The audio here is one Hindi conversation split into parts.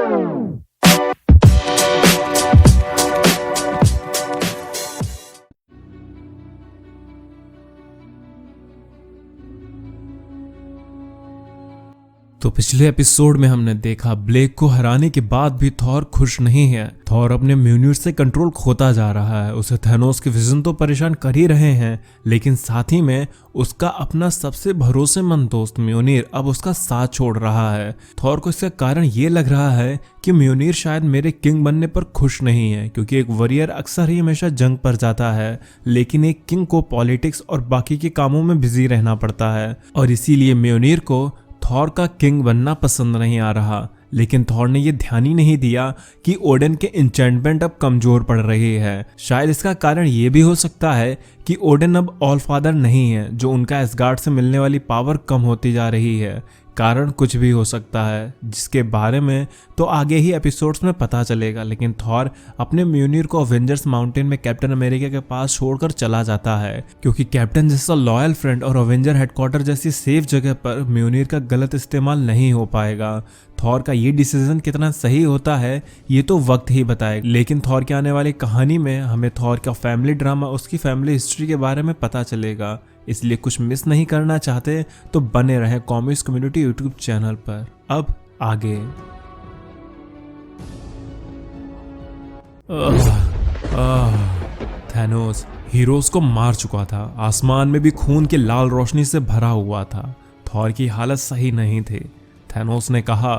तो पिछले एपिसोड में हमने देखा ब्लेक को हराने के बाद भी थॉर खुश नहीं है। थॉर अपने म्योनिर से कंट्रोल खोता जा रहा है। उसे थैनोस के विजन तो परेशान कर ही रहे हैं, लेकिन साथ ही में उसका अपना सबसे भरोसेमंद दोस्त म्योनिर अब उसका साथ छोड़ रहा है। थॉर को इसका कारण ये लग रहा है कि म्योनिर शायद मेरे किंग बनने पर खुश नहीं है, क्योंकि एक वॉरियर अक्सर ही हमेशा जंग पर जाता है, लेकिन एक किंग को पॉलिटिक्स और बाकी के कामों में बिजी रहना पड़ता है। और इसीलिए म्योनिर को थॉर का किंग बनना पसंद नहीं आ रहा। लेकिन थॉर ने यह ध्यान ही नहीं दिया कि ओडेन के इंचेंटमेंट अब कमजोर पड़ रही है। शायद इसका कारण यह भी हो सकता है कि ओडेन अब ऑल फादर नहीं है, जो उनका एसगार्ड से मिलने वाली पावर कम होती जा रही है। कारण कुछ भी हो सकता है, जिसके बारे में तो आगे ही एपिसोड्स में पता चलेगा। लेकिन थॉर अपने म्योनिर को अवेंजर्स माउंटेन में कैप्टन अमेरिका के पास छोड़कर चला जाता है, क्योंकि कैप्टन जैसा लॉयल फ्रेंड और अवेंजर हेडक्वार्टर जैसी सेफ जगह पर म्योनिर का गलत इस्तेमाल नहीं हो पाएगा। थॉर का ये डिसीजन कितना सही होता है ये तो वक्त ही बताएगा। लेकिन थॉर के आने वाली कहानी में हमें थॉर का फैमिली ड्रामा, उसकी फैमिली हिस्ट्री के बारे में पता चलेगा। इसलिए कुछ मिस नहीं करना चाहते तो बने रहे कॉमिक्स कम्युनिटी यूट्यूब चैनल पर। अब आगे थैनोस हीरोज को मार चुका था। आसमान में भी खून की लाल रोशनी से भरा हुआ था। थॉर की हालत सही नहीं थी। थैनोस ने कहा,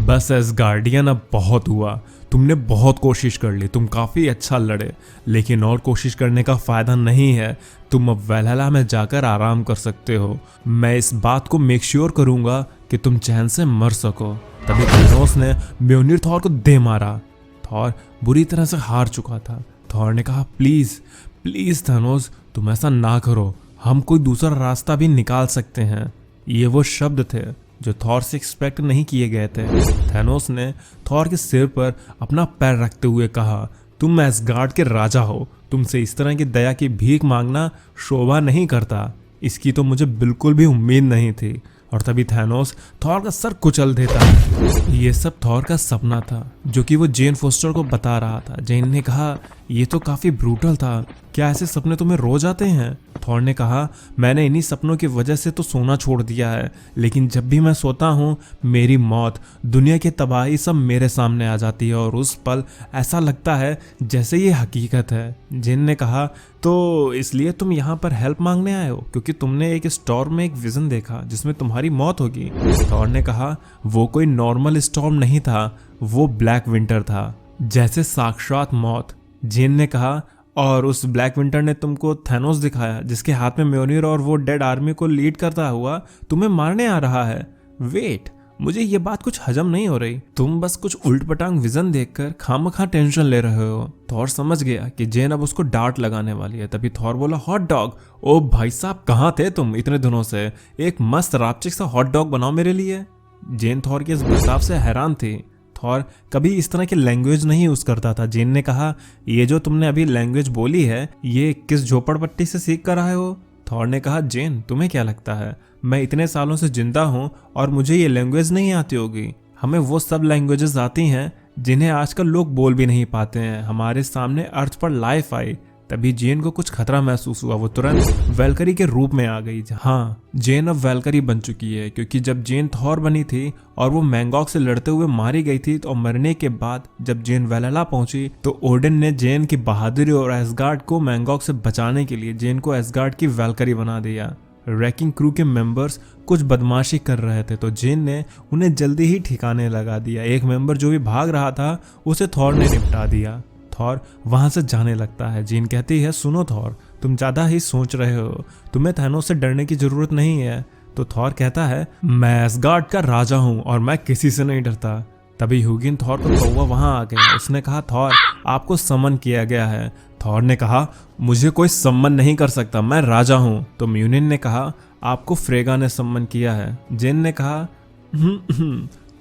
बस एसगार्डियन अब बहुत हुआ। तुमने बहुत कोशिश कर ली, तुम काफी अच्छा लड़े, लेकिन और कोशिश करने का फायदा नहीं है। तुम अब वैलहला में जाकर आराम कर सकते हो। मैं इस बात को मेक श्योर करूंगा कि तुम चैन से मर सको। तभी थैनोस ने म्योनिर थॉर को दे मारा। थॉर बुरी तरह से हार चुका था। थॉर ने कहा, प्लीज प्लीज थैनोस, तुम ऐसा ना करो, हम कोई दूसरा रास्ता भी निकाल सकते हैं। ये वो शब्द थे जो थॉर से एक्सपेक्ट नहीं किए गए थे। थैनोस ने थॉर के सिर पर अपना पैर रखते हुए कहा, तुम एसगार्ड के राजा हो, तुमसे इस तरह की दया की भीख मांगना शोभा नहीं करता। इसकी तो मुझे बिल्कुल भी उम्मीद नहीं थी। और तभी थैनोस थॉर का सर कुचल देता है। ये सब थॉर का सपना था, जो कि वो जेन फोस्टर को बता रहा था। जेन ने कहा, ये तो काफी ब्रूटल था, क्या ऐसे सपने तुम्हें रोज आते हैं? थॉर ने कहा, मैंने इन्हीं सपनों की वजह से तो सोना छोड़ दिया है, लेकिन जब भी मैं सोता हूँ मेरी मौत, दुनिया की तबाही सब मेरे सामने आ जाती है, और उस पल ऐसा लगता है जैसे ये हकीकत है। जेन ने कहा, तो इसलिए तुम यहाँ पर हेल्प मांगने आए हो, क्योंकि तुमने एक स्टॉर्म में एक विजन देखा जिसमें तुम्हारी मौत होगी। थॉर ने कहा, वो कोई नॉर्मल स्टॉर्म नहीं था, वो ब्लैक विंटर था, जैसे साक्षात मौत। जेन ने कहा, और उस ब्लैक विंटर ने तुमको थैनोस दिखाया, जिसके हाथ में म्योनिर और वो डेड आर्मी को लीड करता हुआ तुम्हें मारने आ रहा है। वेट, मुझे ये बात कुछ हजम नहीं हो रही। तुम बस कुछ उल्ट पटांग विजन देखकर खामखा टेंशन ले रहे हो। थॉर समझ गया कि जेन अब उसको डांट लगाने वाली है। तभी थॉर बोला, हॉट डॉग। ओ भाई साहब, कहाँ थे तुम इतने दिनों से? एक मस्त रापचिक सा हॉट डॉग बनाओ मेरे लिए। जेन थॉर के इस बर्ताव से हैरान थी। थॉर कभी इस तरह की लैंग्वेज नहीं यूज करता था। जेन ने कहा, ये जो तुमने अभी लैंग्वेज बोली है, ये किस झोपड़पट्टी से सीख कर आए हो? थॉर ने कहा, जेन तुम्हें क्या लगता है मैं इतने सालों से जिंदा हूं और मुझे ये लैंग्वेज नहीं आती होगी? हमें वो सब लैंग्वेजेस आती हैं जिन्हें आजकल लोग बोल भी नहीं पाते हैं। हमारे सामने अर्थ पर लाइफ आई। तभी जेन को कुछ खतरा महसूस हुआ। वो तुरंत वैल्करी के रूप में आ गई। हाँ, जेन अब वैल्करी बन चुकी है, क्योंकि जब जेन थॉर बनी थी और वो मैंगॉक से लड़ते हुए मारी गई थी, तो मरने के बाद जब जेन वैलहला पहुंची तो ओडेन ने जेन की बहादुरी और एसगार्ड को मैंगॉक से बचाने के लिए जेन को एसगार्ड की वैल्करी बना दिया। रैकिंग क्रू के मेंबर्स कुछ बदमाशी कर रहे थे, तो जेन ने उन्हें जल्दी ही ठिकाने लगा दिया। एक मेंबर जो भी भाग रहा था उसे थॉर ने निपटा दिया। थॉर वहां से जाने लगता है। जेन कहती है, सुनो थॉर, तुम ज्यादा ही सोच रहे हो, तुम्हें थैनोस से डरने की जरूरत नहीं है। तो थॉर कहता है, मैं एसगार्ड का राजा हूं और मैं किसी से नहीं डरता। तभी ह्यूगिन थॉर को कौवा वहां आ गया। उसने कहा, थॉर आपको समन किया गया है। थॉर ने कहा, मुझे कोई सम्मन नहीं कर सकता, मैं राजा हूं। तो म्यूनिन ने कहा, आपको फ्रेगा ने सम्मन किया है। जेन ने कहा,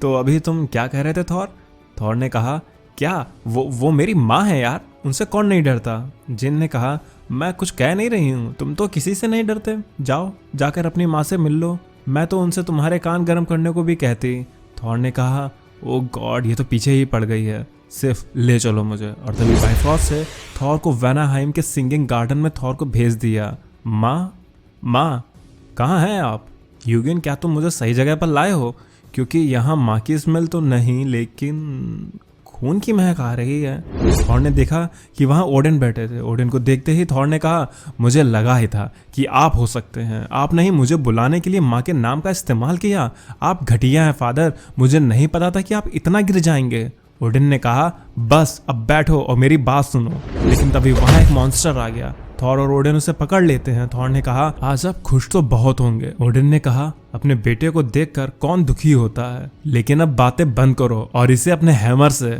तो अभी तुम क्या कह रहे थे थॉर? थॉर ने कहा, क्या वो मेरी माँ है यार, उनसे कौन नहीं डरता? जिन ने कहा, मैं कुछ कह नहीं रही हूँ, तुम तो किसी से नहीं डरते। जाओ जाकर अपनी माँ से मिल लो, मैं तो उनसे तुम्हारे कान गर्म करने को भी कहती। थॉर ने कहा, ओ गॉड, ये तो पीछे ही पड़ गई है, सिर्फ ले चलो मुझे। और तभी बाइफॉस से थॉर को वैनाहाइम के सिंगिंग गार्डन में थॉर को भेज दिया। माँ कहाँ हैं आप? ह्यूगिन, क्या तुम मुझे सही जगह पर लाए हो? क्योंकि यहाँ माँ की स्मेल तो नहीं, लेकिन खून की महक आ रही है। थॉर ने देखा कि वहाँ ओडिन बैठे थे। ओडिन को देखते ही थॉर ने कहा, मुझे लगा ही था कि आप हो सकते हैं। आपने ही मुझे बुलाने के लिए माँ के नाम का इस्तेमाल किया। आप घटिया हैं फादर, मुझे नहीं पता था कि आप इतना गिर जाएंगे। ओडिन ने कहा, बस अब बैठो और मेरी बात सुनो। लेकिन तभी वहाँ एक मॉन्स्टर आ गया। थॉर और ओडिन उसे पकड़ लेते हैं। थॉर ने कहा, आज आप खुश तो बहुत होंगे। ओडिन ने कहा, अपने बेटे को देखकर कौन दुखी होता है, लेकिन अब बातें बंद करो और इसे अपने हैमर से।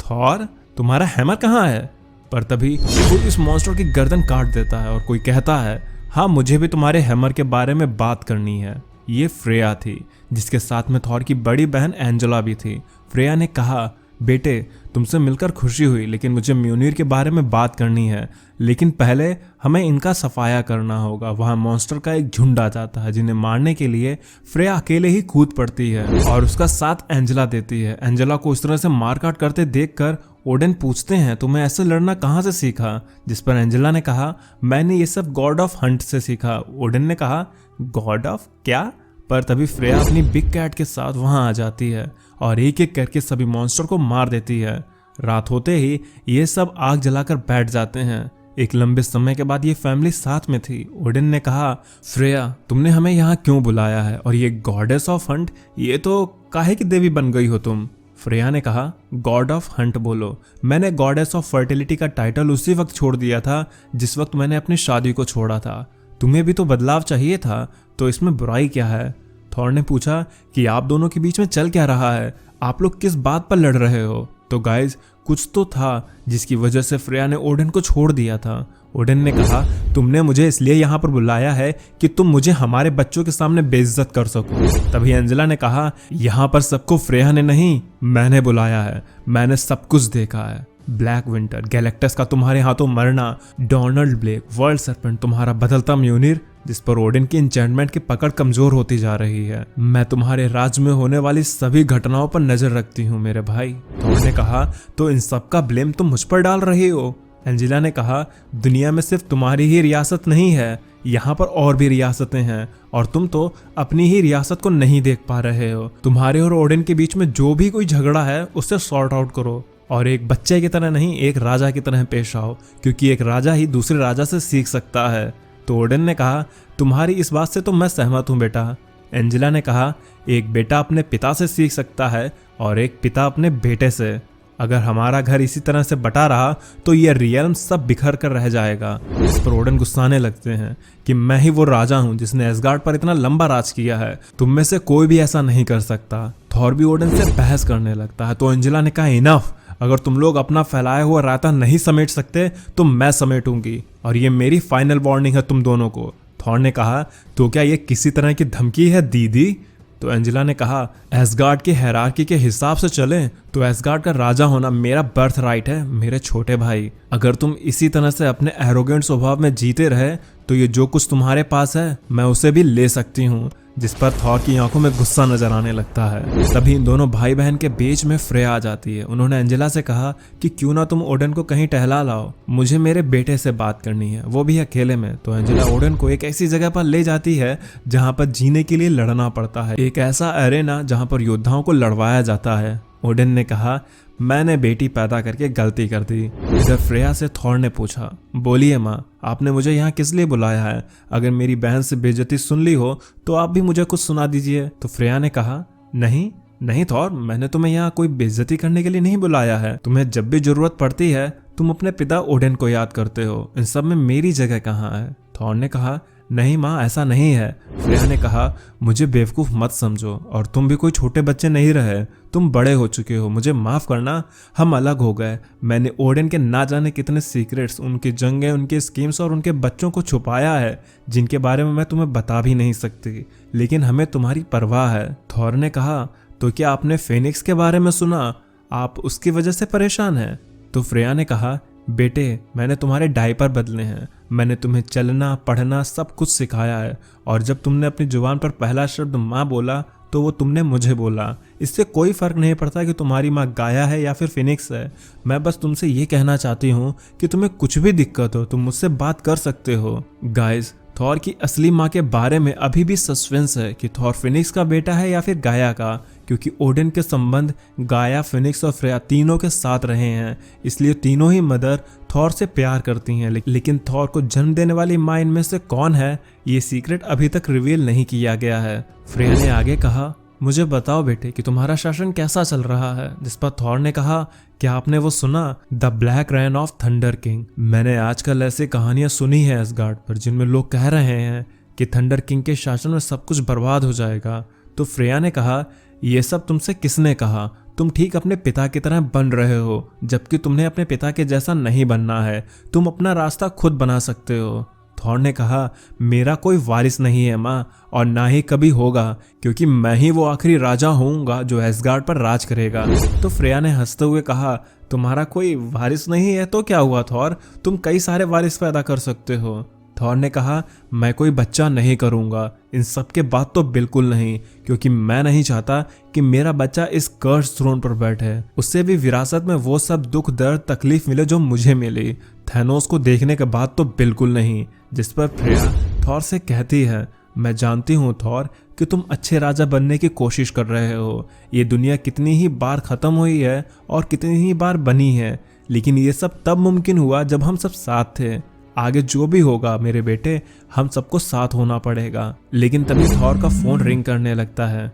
थॉर, तुम्हारा हैमर कहाँ है? पर तभी कोई इस मॉन्स्टर की गर्दन काट देता है और कोई कहता है, हाँ, मुझे भी तुम्हारे हैमर के बारे में बात करनी है। ये फ्रेया थी, जिसके साथ में थॉर की बड़ी बहन एंजेला भी थी। फ्रेया ने कहा, बेटे, तुमसे मिलकर खुशी हुई, लेकिन मुझे म्यूनिर के बारे में बात करनी है। लेकिन पहले हमें इनका सफाया करना होगा। वहाँ मॉन्स्टर का एक झुंड आ जाता है, जिन्हें मारने के लिए फ्रेया अकेले ही कूद पड़ती है और उसका साथ एंजेला देती है। एंजेला को इस तरह से मारकाट करते देखकर ओडिन पूछते हैं, तुम्हें ऐसे लड़ना कहाँ से सीखा? जिस पर एंजेला ने कहा, मैंने ये सब गॉड ऑफ हंट से सीखा। ओडिन ने कहा, गॉड ऑफ क्या? पर तभी फ्रेया अपनी बिग कैट के साथ वहां आ जाती है और एक एक करके सभी मॉन्स्टर को मार देती है। रात होते ही ये सब आग जलाकर बैठ जाते हैं। एक लंबे समय के बाद ये फैमिली साथ में थी। ओडिन ने कहा, फ्रेया, तुमने हमें यहाँ क्यों बुलाया है? और ये गॉडेस ऑफ हंट, ये तो काहे की देवी बन गई हो तुम? फ्रेया ने कहा, गॉड ऑफ हंट बोलो। मैंने गॉडेस ऑफ फर्टिलिटी का टाइटल उसी वक्त छोड़ दिया था जिस वक्त मैंने अपनी शादी को छोड़ा था। तुम्हें भी तो बदलाव चाहिए था, तो इसमें बुराई क्या है? थॉर ने पूछा कि आप दोनों के बीच में चल क्या रहा है? आप लोग किस बात पर लड़ रहे हो? तो गाइज, कुछ तो था जिसकी वजह से फ्रेया ने ओडिन को छोड़ दिया था। ओडिन ने कहा, तुमने मुझे इसलिए यहाँ पर बुलाया है कि तुम मुझे हमारे बच्चों के सामने बेइज्जत कर सको। तभी एंजेला ने कहा, यहाँ पर सबको फ्रेया ने नहीं, मैंने बुलाया है। मैंने सब कुछ देखा है। ब्लैक विंटर, गैलेक्टस का तुम्हारे हाथों मरना, डोनाल्ड ब्लेक, वर्ल्ड सर्पेंट, तुम्हारा बदलता म्यूनिर, जिस पर ओडिन की एन्चेंटमेंट की पकड़ कमजोर होती जा रही है। मैं तुम्हारे राज्य में होने वाली सभी घटनाओं पर नजर रखती हूँ मेरे भाई। थॉर ने कहा, तो इन सब का ब्लेम तुम मुझ पर डाल रही हो? एंजेला ने कहा, दुनिया में सिर्फ तुम्हारी ही रियासत नहीं है, यहाँ पर और भी रियासतें हैं और तुम तो अपनी ही रियासत को नहीं देख पा रहे हो। तुम्हारे और ओडिन के बीच में जो भी कोई झगड़ा है उससे सॉर्ट आउट करो और एक बच्चे की तरह नहीं, एक राजा की तरह पेश आओ, क्योंकि एक राजा ही दूसरे राजा से सीख सकता है। तो ओडिन ने कहा, तुम्हारी इस बात से तो मैं सहमत हूँ बेटा। एंजेला ने कहा, एक बेटा अपने पिता से सीख सकता है और एक पिता अपने बेटे से। अगर हमारा घर इसी तरह से बटा रहा तो ये रियल्म सब बिखर कर रह जाएगा। इस पर ओडिन गुस्साने लगते हैं कि मैं ही वो राजा हूँ जिसने एसगार्ड पर इतना लंबा राज किया है, तुम में से कोई भी ऐसा नहीं कर सकता। थॉर भी ओडिन से बहस करने लगता है। तो एंजेला ने कहा, इनफ, अगर तुम लोग अपना फैलाया हुआ रायता नहीं समेट सकते तो मैं समेटूंगी और ये मेरी फाइनल वार्निंग है तुम दोनों को। थॉर ने कहा, तो क्या ये किसी तरह की धमकी है दीदी? तो एंजेला ने कहा, एसगार्ड की हायरार्की के हिसाब से चलें तो एसगार्ड का राजा होना मेरा बर्थ राइट है मेरे छोटे भाई। अगर तुम इसी तरह से अपने एरोगेंट स्वभाव में जीते रहे तो ये जो कुछ तुम्हारे पास है मैं उसे भी ले सकती हूँ। जिस पर थॉर की आंखों में गुस्सा नजर आने लगता है। तभी इन दोनों भाई बहन के बीच में फ्रेया आ जाती है। उन्होंने एंजेला से कहा कि क्यों ना तुम ओडिन को कहीं टहला लाओ, मुझे मेरे बेटे से बात करनी है, वो भी अकेले में। तो एंजेला ओडिन को एक ऐसी जगह पर ले जाती है जहाँ पर जीने के लिए लड़ना पड़ता है, एक ऐसा एरेना जहाँ पर योद्धाओं को लड़वाया जाता है। ओडिन ने कहा, मैंने बेटी पैदा करके गलती कर दी। इधर फ्रेया से थॉर ने पूछा, बोलिए माँ, आपने मुझे यहाँ किस लिए बुलाया है? अगर मेरी बहन से बेइज्जती सुन ली हो तो आप भी मुझे कुछ सुना दीजिए। तो फ्रेया ने कहा, नहीं नहीं थॉर, मैंने तुम्हें यहाँ कोई बेइज्जती करने के लिए नहीं बुलाया है। तुम्हें जब भी जरूरत पड़ती है तुम अपने पिता ओडिन को याद करते हो, इन सब में मेरी जगह कहाँ है? थॉर ने कहा, नहीं माँ, ऐसा नहीं है। फ्रेया ने कहा, मुझे बेवकूफ़ मत समझो और तुम भी कोई छोटे बच्चे नहीं रहे, तुम बड़े हो चुके हो, मुझे माफ़ करना, हम अलग हो गए। मैंने ओडिन के ना जाने कितने सीक्रेट्स, उनकी जंगें, उनके स्कीम्स और उनके बच्चों को छुपाया है जिनके बारे में मैं तुम्हें बता भी नहीं सकती, लेकिन हमें तुम्हारी परवाह है। थॉर ने कहा, तो क्या आपने फेनिक्स के बारे में सुना? आप उसकी वजह से परेशान हैं? तो फ्रेया ने कहा, बेटे, मैंने तुम्हारे डायपर बदले हैं, मैंने तुम्हें चलना पढ़ना सब कुछ सिखाया है और जब तुमने अपनी जुबान पर पहला शब्द माँ बोला तो वो तुमने मुझे बोला। इससे कोई फर्क नहीं पड़ता कि तुम्हारी माँ गाया है या फिर फिनिक्स है। मैं बस तुमसे ये कहना चाहती हूँ कि तुम्हें कुछ भी दिक्कत हो तुम मुझसे बात कर सकते हो। गाइस, थॉर की असली माँ के बारे में अभी भी सस्पेंस है कि थॉर फिनिक्स का बेटा है या फिर गाया का, क्योंकि ओडिन के संबंध गाया, फिनिक्स और फ्रेया तीनों के साथ रहे हैं, इसलिए तीनों ही मदर थॉर से प्यार करती हैं। लेकिन थॉर को जन्म देने वाली माँ इनमें से कौन है, ये सीक्रेट अभी तक रिवील नहीं किया गया है। फ्रेया ने आगे कहा, मुझे बताओ बेटे कि तुम्हारा शासन कैसा चल रहा है। जिस पर थॉर ने कहा, क्या आपने वो सुना, the black rain of thunder king? मैंने आजकल ऐसी कहानियां सुनी है एसगार्ड पर जिनमें लोग कह रहे हैं कि थंडर किंग के शासन में सब कुछ बर्बाद हो जाएगा। तो फ्रेया ने कहा, ये सब तुमसे किसने कहा? तुम ठीक अपने पिता की तरह बन रहे हो, जबकि तुमने अपने पिता के जैसा नहीं बनना है। तुम अपना रास्ता खुद बना सकते हो। थॉर ने कहा, मेरा कोई वारिस नहीं है माँ, और ना ही कभी होगा, क्योंकि मैं ही वो आखिरी राजा होऊंगा जो एसगार्ड पर राज करेगा। तो फ्रेया ने हंसते हुए कहा, तुम्हारा कोई वारिस नहीं है तो क्या हुआ थॉर, तुम कई सारे वारिस पैदा कर सकते हो। थॉर ने कहा, मैं कोई बच्चा नहीं करूंगा, इन सब के बात तो बिल्कुल नहीं, क्योंकि मैं नहीं चाहता कि मेरा बच्चा इस कर्स थ्रोन पर बैठे। उससे भी विरासत में वो सब दुख दर्द तकलीफ मिले जो मुझे मिली। थैनोस को देखने के बाद तो बिल्कुल नहीं। जिस पर फ्रेया थॉर से कहती है, मैं जानती हूँ थॉर कि तुम अच्छे राजा बनने की कोशिश कर रहे हो। ये दुनिया कितनी ही बार खत्म हुई है और कितनी ही बार बनी है, लेकिन ये सब तब मुमकिन हुआ जब हम सब साथ थे। आगे जो भी होगा मेरे बेटे, हम सबको साथ होना पड़ेगा। लेकिन तभी थॉर का फोन रिंग करने लगता है।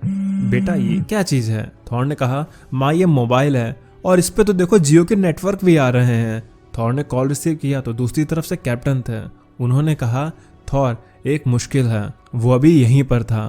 बेटा ये क्या चीज है? थॉर ने कहा, माँ ये मोबाइल है और इस पे तो देखो जियो के नेटवर्क भी आ रहे हैं। थॉर ने कॉल रिसीव किया तो दूसरी तरफ से कैप्टन थे। उन्होंने कहा, थॉर एक मुश्किल है, वो अभी यहीं पर था।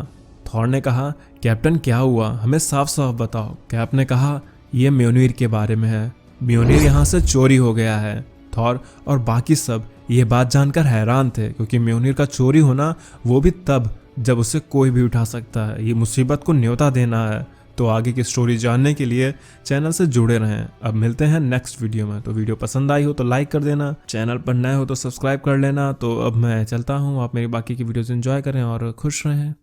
थॉर ने कहा, कैप्टन क्या हुआ, हमें साफ साफ बताओ। कैप ने कहा, यह म्योनिर के बारे में है, म्योनिर यहाँ से चोरी हो गया है। थॉर और बाकी सब ये बात जानकर हैरान थे, क्योंकि म्योनिर का चोरी होना वो भी तब जब उसे कोई भी उठा सकता है। ये मुसीबत को न्योता देना है। तो आगे की स्टोरी जानने के लिए चैनल से जुड़े रहें। अब मिलते हैं नेक्स्ट वीडियो में। तो वीडियो पसंद आई हो तो लाइक कर देना, चैनल पर नए हो तो सब्सक्राइब कर लेना। तो अब मैं चलता हूँ, आप मेरी बाकी की वीडियोस एंजॉय करें और खुश रहें।